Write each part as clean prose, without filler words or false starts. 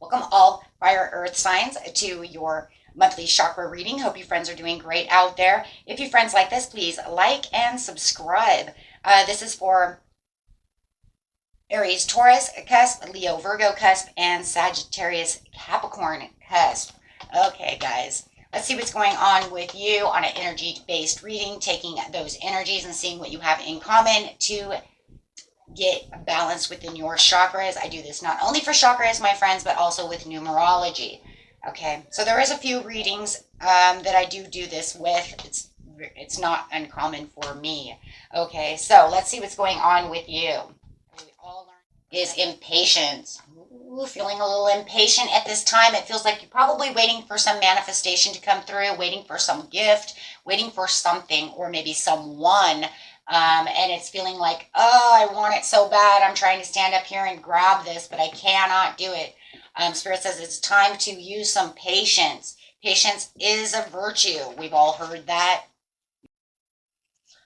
Welcome all fire earth signs to your monthly chakra reading. Hope you friends are doing great out there. If you friends like this, please like and subscribe. This is for Aries, Taurus cusp, Leo, Virgo cusp, and Sagittarius, Capricorn cusp. Okay, guys, let's see what's going on with you on an energy-based reading, taking those energies and seeing what you have in common to get a balance within your chakras. I do this not only for chakras, my friends, but also with numerology. Okay, so there is a few readings that I do this with. It's not uncommon for me. Okay, so let's see what's going on with you. We all learn is impatience. Ooh, feeling a little impatient at this time. It feels like you're probably waiting for some manifestation to come through, waiting for some gift, waiting for something or maybe someone. And it's feeling like, oh, I want it so bad. I'm trying to stand up here and grab this, but I cannot do it. Spirit says it's time to use some patience. Patience is a virtue. We've all heard that.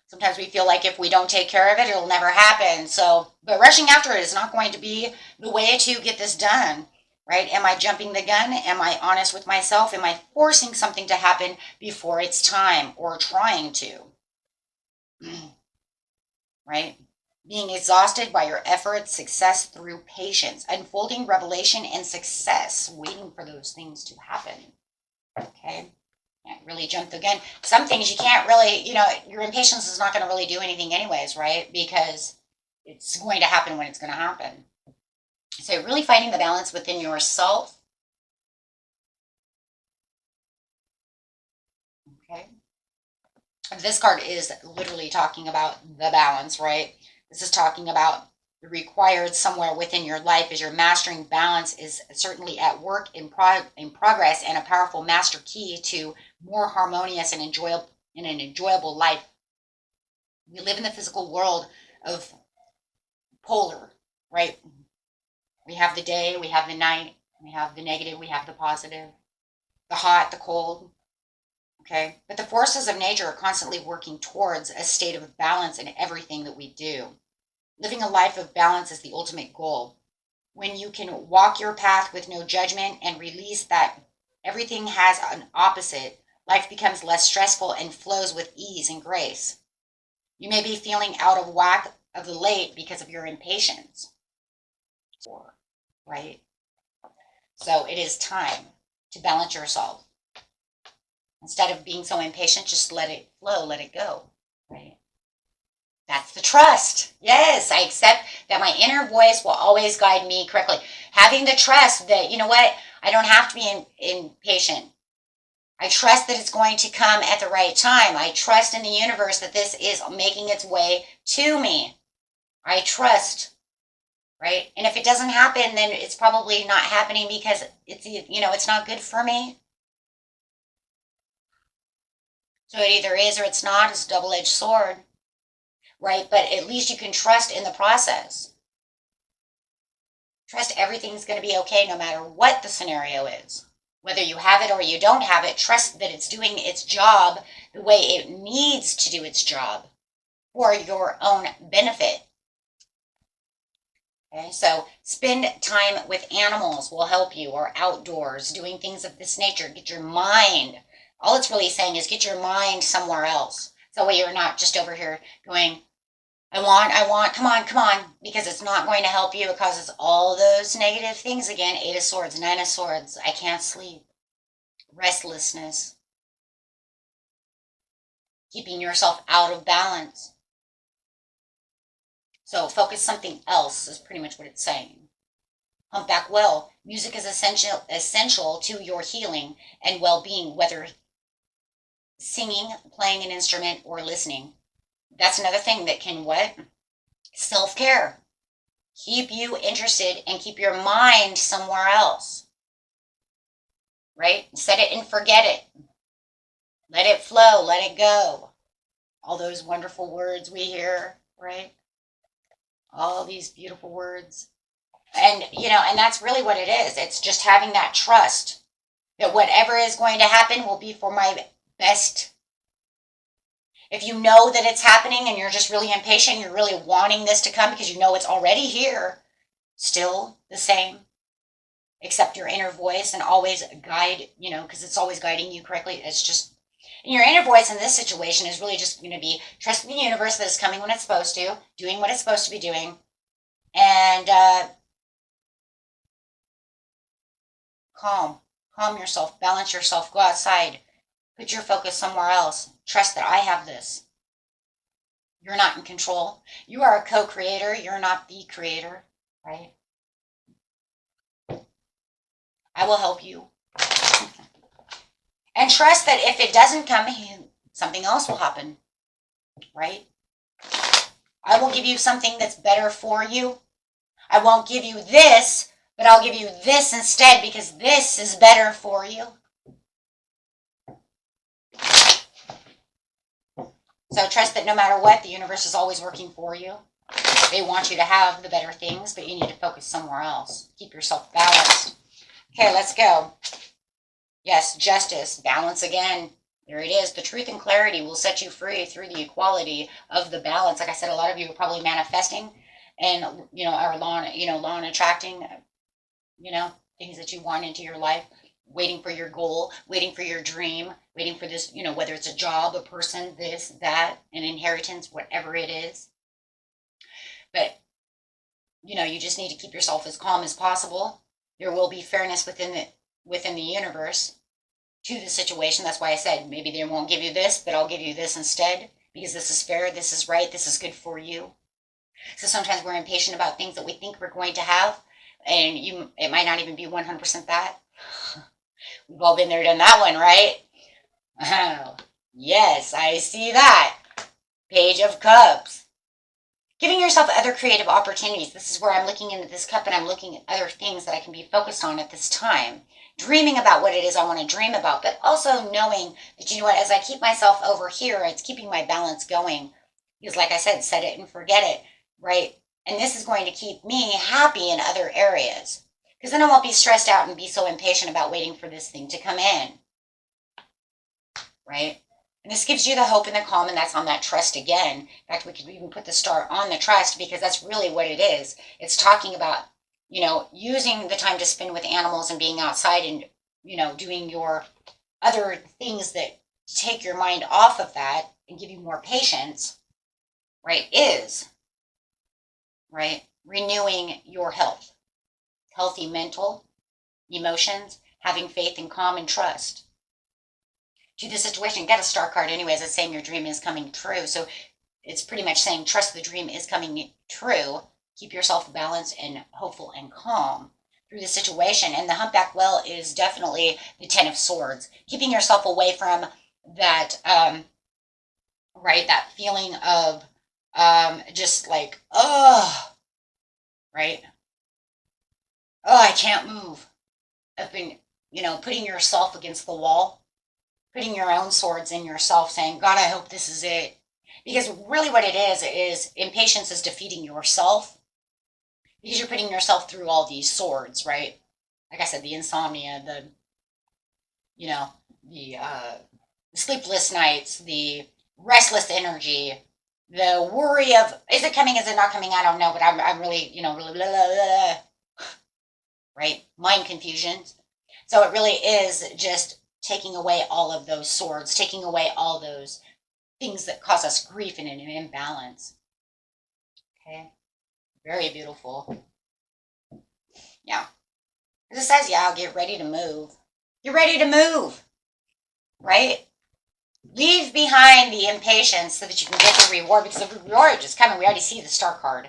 Sometimes we feel like if we don't take care of it, it'll never happen. So, but rushing after it is not going to be the way to get this done, right? Am I jumping the gun? Am I honest with myself? Am I forcing something to happen before it's time or trying to? Right? Being exhausted by your efforts, success through patience, unfolding revelation and success, waiting for those things to happen. Okay? Can't really jump the gun. Some things you can't really, your impatience is not going to really do anything anyways, right? Because it's going to happen when it's going to happen. So really finding the balance within yourself. Okay? This card is literally talking about the balance, right? This is talking about the required somewhere within your life as you're mastering balance is certainly at work in progress and a powerful master key to more harmonious and an enjoyable life. We live in the physical world of polar, right? We have the day, we have the night, we have the negative, we have the positive, the hot, the cold. Okay, but the forces of nature are constantly working towards a state of balance in everything that we do. Living a life of balance is the ultimate goal. When you can walk your path with no judgment and release that everything has an opposite, life becomes less stressful and flows with ease and grace. You may be feeling out of whack of the late because of your impatience, right? So it is time to balance yourself. Instead of being so impatient, just let it flow, let it go, right? That's the trust. Yes, I accept that my inner voice will always guide me correctly. Having the trust that, you know what, I don't have to be impatient. I trust that it's going to come at the right time. I trust in the universe that this is making its way to me. I trust, right? And if it doesn't happen, then it's probably not happening because it's not good for me. So it either is or it's not. It's a double-edged sword, right? But at least you can trust in the process. Trust everything's going to be okay no matter what the scenario is. Whether you have it or you don't have it, trust that it's doing its job the way it needs to do its job for your own benefit. Okay, so spend time with animals will help you, or outdoors, doing things of this nature. Get your mind. All it's really saying is get your mind somewhere else. So that way you're not just over here going, I want, come on, because it's not going to help you. It causes all those negative things again. 8 of Swords, 9 of Swords, I can't sleep, restlessness, keeping yourself out of balance. So focus something else is pretty much what it's saying. Humpback Whale, music is essential to your healing and well-being, whether singing, playing an instrument, or listening. That's another thing that can what? Self-care. Keep you interested and keep your mind somewhere else. Right? Set it and forget it. Let it flow. Let it go. All those wonderful words we hear, right? All these beautiful words. And, and that's really what it is. It's just having that trust that whatever is going to happen will be for my best. If you know that it's happening and you're just really impatient, you're really wanting this to come because you know it's already here, still the same. accept your inner voice and always guide, you know, because it's always guiding you correctly. It's just, and your inner voice in this situation is really just going to be trusting the universe that it's coming when it's supposed to, doing what it's supposed to be doing, and calm yourself, balance yourself, go outside, put your focus somewhere else. Trust that I have this. You're not in control. You are a co-creator. You're not the creator, right? I will help you. And trust that if it doesn't come, something else will happen, right? I will give you something that's better for you. I won't give you this, but I'll give you this instead because this is better for you. So trust that no matter what, the universe is always working for you. They want you to have the better things, but you need to focus somewhere else. Keep yourself balanced. Okay, let's go. Yes, justice, balance again. There it is. The truth and clarity will set you free through the equality of the balance. Like I said, a lot of you are probably manifesting and, you know, are law and attracting, you know, things that you want into your life, waiting for your goal, waiting for your dream, waiting for this, you know, whether it's a job, a person, this, that, an inheritance, whatever it is. But, you know, you just need to keep yourself as calm as possible. There will be fairness within the universe to the situation. That's why I said maybe they won't give you this, but I'll give you this instead because this is fair, this is right, this is good for you. So sometimes we're impatient about things that we think we're going to have, and it might not even be 100% that. We've all been there, done that one, right? Oh, yes, I see that. Page of Cups. Giving yourself other creative opportunities. This is where I'm looking into this cup and I'm looking at other things that I can be focused on at this time. Dreaming about what it is I want to dream about, but also knowing that, you know what, as I keep myself over here, it's keeping my balance going. Because like I said, set it and forget it, right? And this is going to keep me happy in other areas. Because then I won't be stressed out and be so impatient about waiting for this thing to come in, right? And this gives you the hope and the calm, and that's on that trust again. In fact, we could even put the star on the trust because that's really what it is. It's talking about, you know, using the time to spend with animals and being outside and, you know, doing your other things that take your mind off of that and give you more patience, right, is, right, renewing your health. Healthy mental, emotions, having faith and calm and trust. To the situation, you got a star card anyways. It's saying your dream is coming true. So it's pretty much saying trust the dream is coming true. Keep yourself balanced and hopeful and calm through the situation. And the humpback whale is definitely the 10 of swords. Keeping yourself away from that, right, that feeling of just like, oh, right? Oh, I can't move. I've been, you know, putting yourself against the wall. Putting your own swords in yourself, saying, God, I hope this is it. Because really what it is impatience is defeating yourself. Because you're putting yourself through all these swords, right? Like I said, the insomnia, the, you know, the sleepless nights, the restless energy, the worry of, is it coming, is it not coming? I don't know, but I'm really, you know, really, blah, blah, blah, right? Mind confusions. So it really is just taking away all of those swords, taking away all those things that cause us grief and an imbalance. Okay, very beautiful. Yeah, it says, yeah, get ready to move. You're ready to move, right? Leave behind the impatience so that you can get the reward, because the reward is coming. We already see the star card.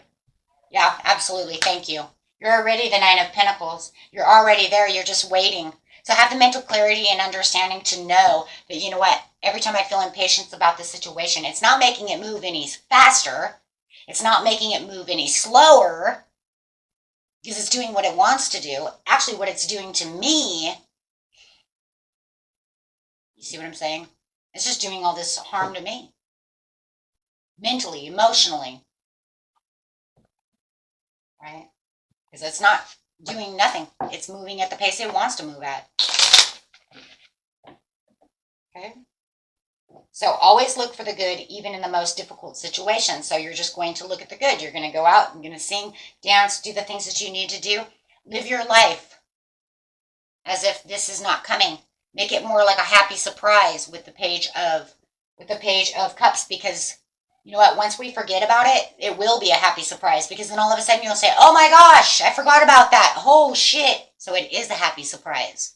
Yeah, absolutely. Thank you. You're already the 9 of Pentacles. You're already there. You're just waiting. So have the mental clarity and understanding to know that, you know what, every time I feel impatience about the situation, it's not making it move any faster. It's not making it move any slower because it's doing what it wants to do. Actually, what it's doing to me, you see what I'm saying? It's just doing all this harm to me. Mentally, emotionally. Right? Because it's not doing nothing. It's moving at the pace it wants to move at. Okay? So always look for the good, even in the most difficult situations. So you're just going to look at the good. You're going to go out, you're going to sing, dance, do the things that you need to do. Live your life. as if this is not coming. Make it more like a happy surprise with the Page of Cups, because you know what? Once we forget about it, it will be a happy surprise, because then all of a sudden you'll say, oh my gosh, I forgot about that. Oh shit. So it is a happy surprise.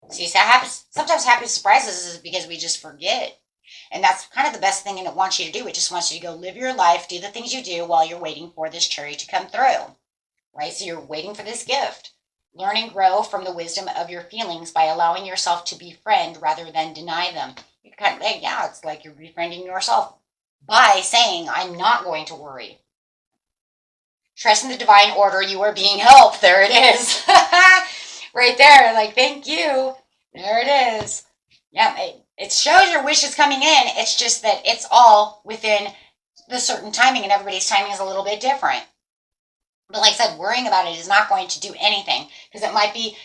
So you say sometimes happy surprises is because we just forget. And that's kind of the best thing it wants you to do. It just wants you to go live your life, do the things you do while you're waiting for this cherry to come through. Right? So you're waiting for this gift. Learn and grow from the wisdom of your feelings by allowing yourself to befriend rather than deny them. You kind of, yeah, it's like you're befriending yourself by saying, I'm not going to worry. Trust in the divine order. You are being helped. There it is. Right there. Like, thank you. There it is. Yeah, it shows your wish is coming in. It's just that it's all within the certain timing, and everybody's timing is a little bit different. But like I said, worrying about it is not going to do anything, because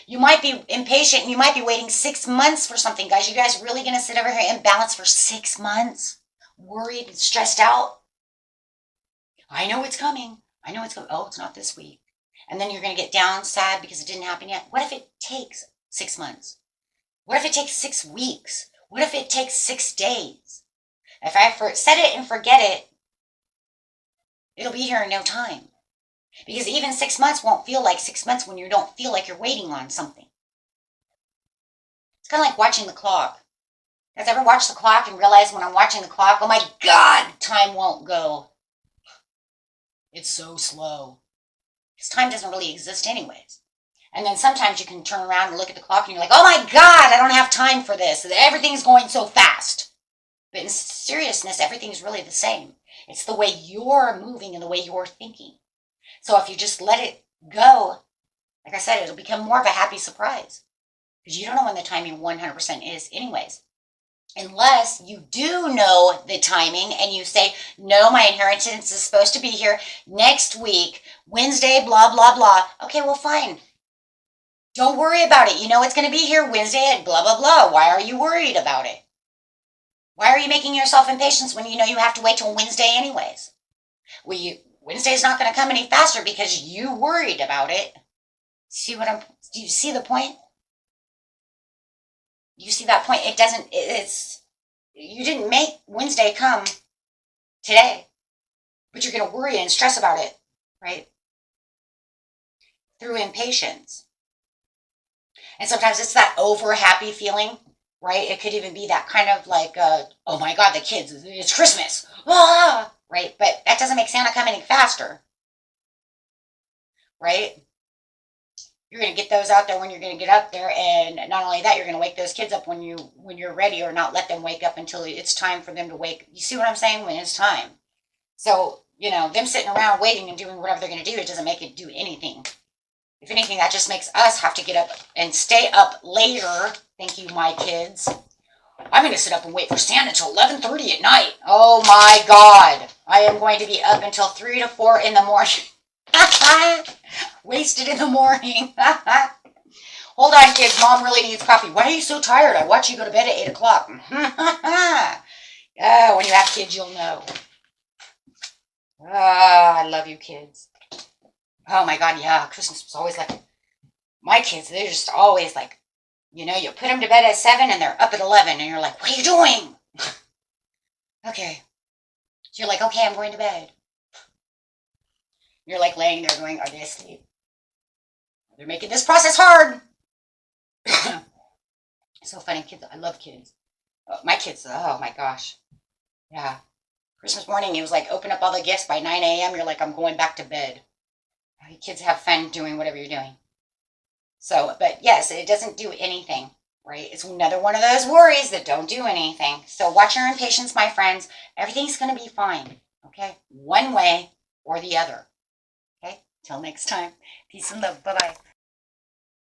you might be impatient and you might be waiting 6 months for something, guys. You guys really going to sit over here in balance for 6 months? Worried and stressed out? I know it's coming. I know it's coming. Oh, it's not this week. And then you're going to get down, sad because it didn't happen yet. What if it takes 6 months? What if it takes 6 weeks? What if it takes 6 days? If I set it and forget it, it'll be here in no time. Because even 6 months won't feel like 6 months when you don't feel like you're waiting on something. It's kind of like watching the clock. Guys, ever watch the clock and realize when I'm watching the clock, oh my God, time won't go. It's so slow. Because time doesn't really exist anyways. And then sometimes you can turn around and look at the clock and you're like, oh my God, I don't have time for this. Everything's going so fast. But in seriousness, everything's really the same. It's the way you're moving and the way you're thinking. So if you just let it go, like I said, it'll become more of a happy surprise. Because you don't know when the timing 100% is anyways. Unless you do know the timing and you say, no, my inheritance is supposed to be here next week, Wednesday, blah, blah, blah. Okay, well, fine. Don't worry about it. You know it's going to be here Wednesday at blah, blah, blah. Why are you worried about it? Why are you making yourself impatient when you know you have to wait till Wednesday anyways? Wednesday's not going to come any faster because you worried about it. Do you see the point? You see that point? You didn't make Wednesday come today, but you're going to worry and stress about it, right? Through impatience. And sometimes it's that over happy feeling, right? It could even be that kind of like, oh my God, the kids, it's Christmas. Ah! Right? But that doesn't make Santa come any faster. Right? You're going to get those out there when you're going to get up there. And not only that, you're going to wake those kids up when you're ready, or not let them wake up until it's time for them to wake. You see what I'm saying? When it's time. So, them sitting around waiting and doing whatever they're going to do, it doesn't make it do anything. If anything, that just makes us have to get up and stay up later. Thank you, my kids. I'm going to sit up and wait for Santa until 11:30 at night. Oh my God. I am going to be up until 3 to 4 in the morning. Wasted in the morning. Hold on, kids. Mom really needs coffee. Why are you so tired? I watch you go to bed at 8 o'clock. When you have kids, you'll know. I love you, kids. Oh my God, yeah. Christmas was always like, my kids, they're just always like, you put them to bed at 7 and they're up at 11 and you're like, what are you doing? Okay. So you're like, okay, I'm going to bed. You're like laying there going, are they asleep? They're making this process hard. So funny, kids. I love kids. My kids, oh my gosh. Yeah. Christmas morning, it was like, open up all the gifts by 9 a.m. You're like, I'm going back to bed. You kids have fun doing whatever you're doing. So, but yes, it doesn't do anything, right? It's another one of those worries that don't do anything. So watch your impatience, my friends. Everything's going to be fine, okay? One way or the other, okay? Till next time. Peace and love. Bye-bye.